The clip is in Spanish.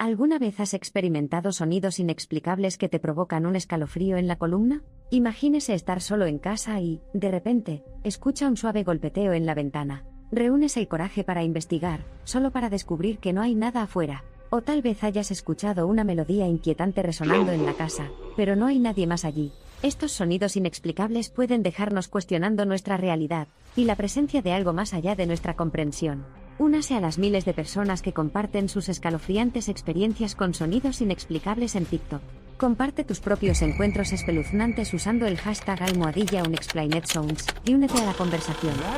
¿Alguna vez has experimentado sonidos inexplicables que te provocan un escalofrío en la columna? Imagínese estar solo en casa y, de repente, escucha un suave golpeteo en la ventana. Reúnes el coraje para investigar, solo para descubrir que no hay nada afuera. O tal vez hayas escuchado una melodía inquietante resonando en la casa, pero no hay nadie más allí. Estos sonidos inexplicables pueden dejarnos cuestionando nuestra realidad y la presencia de algo más allá de nuestra comprensión. Únase a las miles de personas que comparten sus escalofriantes experiencias con sonidos inexplicables en TikTok. Comparte tus propios encuentros espeluznantes usando el hashtag #unexplainedsounds y únete a la conversación.